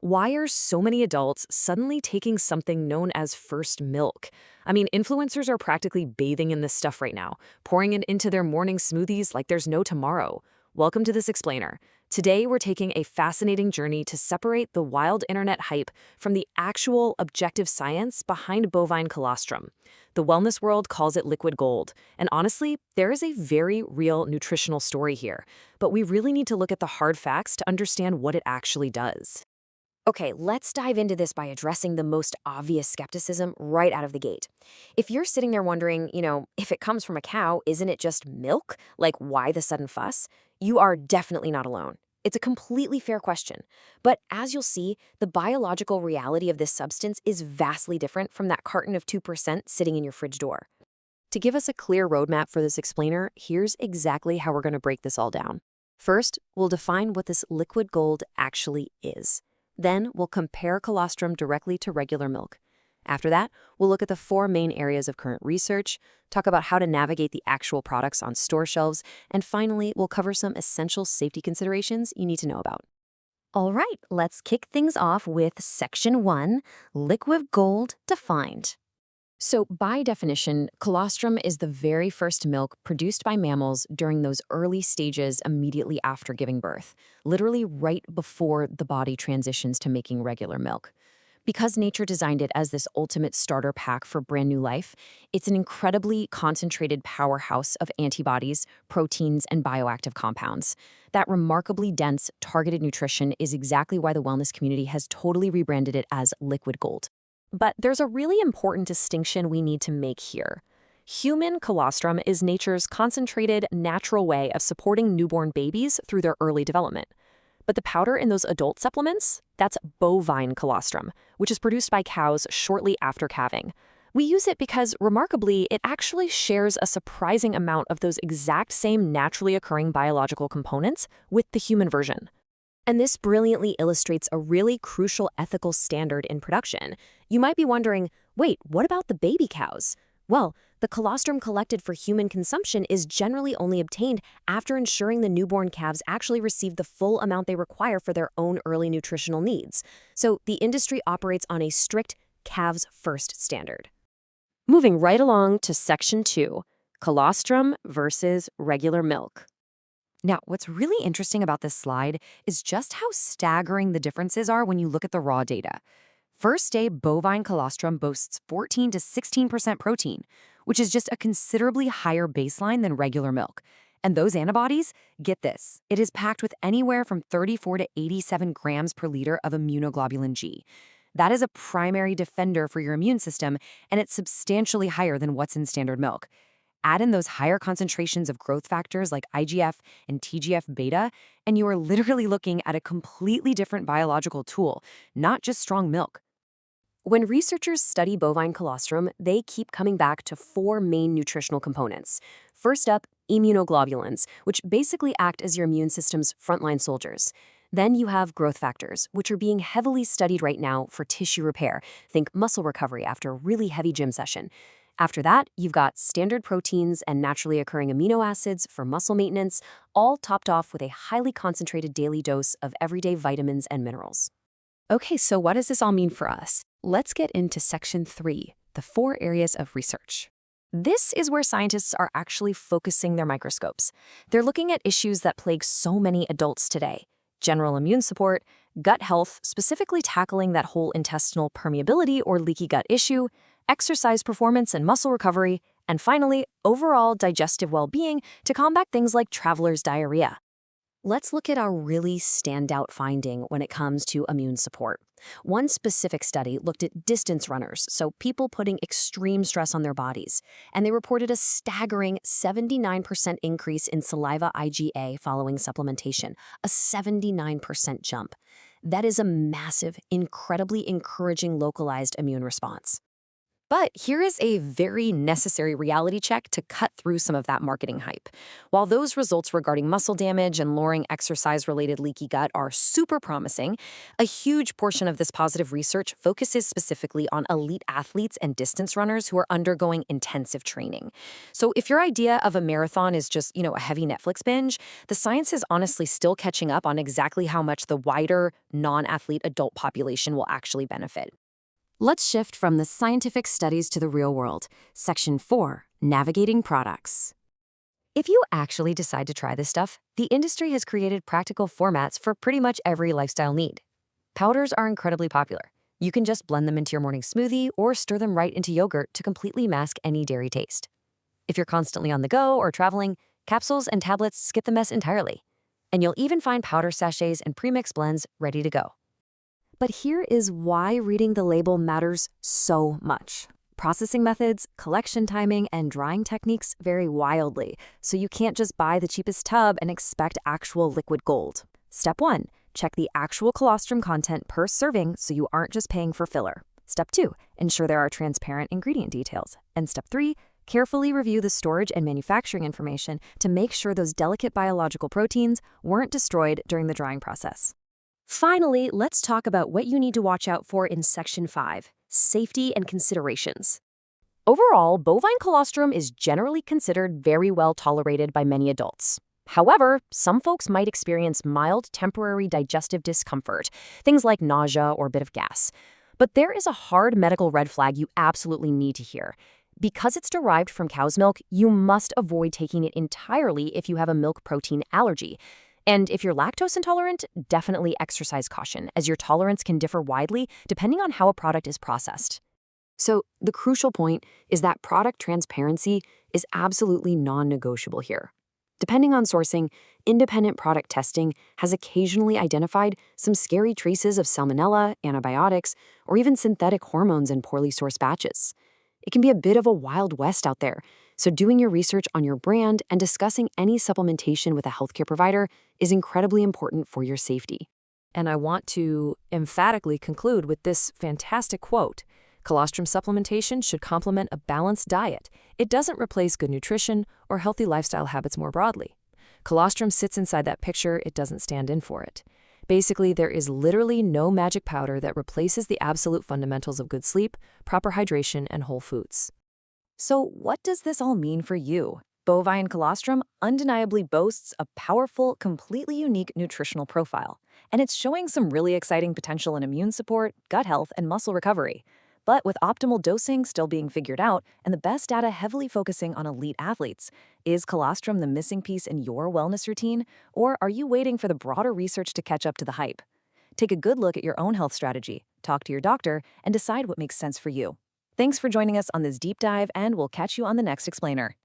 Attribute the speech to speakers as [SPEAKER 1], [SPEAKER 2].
[SPEAKER 1] Why are so many adults suddenly taking something known as first milk? I mean, influencers are practically bathing in this stuff right now, pouring it into their morning smoothies like there's no tomorrow. Welcome to This Explainer. Today, we're taking a fascinating journey to separate the wild internet hype from the actual objective science behind bovine colostrum. The wellness world calls it liquid gold, and honestly, there is a very real nutritional story here. But we really need to look at the hard facts to understand what it actually does.
[SPEAKER 2] Okay, let's dive into this by addressing the most obvious skepticism right out of the gate. If you're sitting there wondering, if it comes from a cow, isn't it just milk? Like, why the sudden fuss? You are definitely not alone. It's a completely fair question. But as you'll see, the biological reality of this substance is vastly different from that carton of 2% sitting in your fridge door.
[SPEAKER 1] To give us a clear roadmap for this explainer, here's exactly how we're going to break this all down. First, we'll define what this liquid gold actually is. Then, we'll compare colostrum directly to regular milk. After that, we'll look at the four main areas of current research, talk about how to navigate the actual products on store shelves, and finally, we'll cover some essential safety considerations you need to know about.
[SPEAKER 2] All right, let's kick things off with Section 1, Liquid Gold Defined.
[SPEAKER 1] So, by definition, colostrum is the very first milk produced by mammals during those early stages immediately after giving birth, literally right before the body transitions to making regular milk. Because nature designed it as this ultimate starter pack for brand new life, it's an incredibly concentrated powerhouse of antibodies, proteins, and bioactive compounds. That remarkably dense, targeted nutrition is exactly why the wellness community has totally rebranded it as liquid gold. But there's a really important distinction we need to make here. Human colostrum is nature's concentrated, natural way of supporting newborn babies through their early development. But the powder in those adult supplements, that's bovine colostrum, which is produced by cows shortly after calving. We use it because, remarkably, it actually shares a surprising amount of those exact same naturally occurring biological components with the human version. And this brilliantly illustrates a really crucial ethical standard in production. You might be wondering, wait, what about the baby cows? Well, the colostrum collected for human consumption is generally only obtained after ensuring the newborn calves actually receive the full amount they require for their own early nutritional needs. So the industry operates on a strict calves first standard. Moving right along to Section 2, colostrum versus regular milk. Now, what's really interesting about this slide is just how staggering the differences are when you look at the raw data. First-day bovine colostrum boasts 14 to 16% protein, which is just a considerably higher baseline than regular milk. And those antibodies, get this, it is packed with anywhere from 34 to 87 grams per liter of immunoglobulin G. That is a primary defender for your immune system, and it's substantially higher than what's in standard milk. Add in those higher concentrations of growth factors like IGF and TGF-beta, and you are literally looking at a completely different biological tool, not just strong milk. When researchers study bovine colostrum, they keep coming back to four main nutritional components. First up, immunoglobulins, which basically act as your immune system's frontline soldiers. Then you have growth factors, which are being heavily studied right now for tissue repair. Think muscle recovery after a really heavy gym session. After that, you've got standard proteins and naturally occurring amino acids for muscle maintenance, all topped off with a highly concentrated daily dose of everyday vitamins and minerals. Okay, so what does this all mean for us? Let's get into Section 3, the four areas of research. This is where scientists are actually focusing their microscopes. They're looking at issues that plague so many adults today: general immune support, gut health, specifically tackling that whole intestinal permeability or leaky gut issue, exercise performance and muscle recovery, and finally, overall digestive well-being to combat things like traveler's diarrhea. Let's look at our really standout finding when it comes to immune support. One specific study looked at distance runners, so people putting extreme stress on their bodies, and they reported a staggering 79% increase in saliva IgA following supplementation, a 79% jump. That is a massive, incredibly encouraging localized immune response.
[SPEAKER 2] But here is a very necessary reality check to cut through some of that marketing hype. While those results regarding muscle damage and lowering exercise-related leaky gut are super promising, a huge portion of this positive research focuses specifically on elite athletes and distance runners who are undergoing intensive training. So if your idea of a marathon is just, a heavy Netflix binge, the science is honestly still catching up on exactly how much the wider, non-athlete adult population will actually benefit. Let's shift from the scientific studies to the real world. Section 4, Navigating Products. If you actually decide to try this stuff, the industry has created practical formats for pretty much every lifestyle need. Powders are incredibly popular. You can just blend them into your morning smoothie or stir them right into yogurt to completely mask any dairy taste. If you're constantly on the go or traveling, capsules and tablets skip the mess entirely. And you'll even find powder sachets and premix blends ready to go. But here is why reading the label matters so much. Processing methods, collection timing, and drying techniques vary wildly, so you can't just buy the cheapest tub and expect actual liquid gold. Step 1. Check the actual colostrum content per serving so you aren't just paying for filler. Step 2. Ensure there are transparent ingredient details. And Step 3. Carefully review the storage and manufacturing information to make sure those delicate biological proteins weren't destroyed during the drying process. Finally, let's talk about what you need to watch out for in Section 5, Safety and Considerations. Overall, bovine colostrum is generally considered very well tolerated by many adults. However, some folks might experience mild temporary digestive discomfort, things like nausea or a bit of gas. But there is a hard medical red flag you absolutely need to hear. Because it's derived from cow's milk, you must avoid taking it entirely if you have a milk protein allergy. And if you're lactose intolerant, definitely exercise caution, as your tolerance can differ widely depending on how a product is processed. So the crucial point is that product transparency is absolutely non-negotiable here. Depending on sourcing, independent product testing has occasionally identified some scary traces of salmonella, antibiotics, or even synthetic hormones in poorly sourced batches. It can be a bit of a wild west out there, so doing your research on your brand and discussing any supplementation with a healthcare provider is incredibly important for your safety. And I want to emphatically conclude with this fantastic quote. Colostrum supplementation should complement a balanced diet. It doesn't replace good nutrition or healthy lifestyle habits more broadly. Colostrum sits inside that picture, it doesn't stand in for it. Basically, there is literally no magic powder that replaces the absolute fundamentals of good sleep, proper hydration, and whole foods. So what does this all mean for you? Bovine colostrum undeniably boasts a powerful, completely unique nutritional profile, and it's showing some really exciting potential in immune support, gut health, and muscle recovery. But with optimal dosing still being figured out and the best data heavily focusing on elite athletes, is colostrum the missing piece in your wellness routine, or are you waiting for the broader research to catch up to the hype? Take a good look at your own health strategy, talk to your doctor, and decide what makes sense for you. Thanks for joining us on this deep dive, and we'll catch you on the next explainer.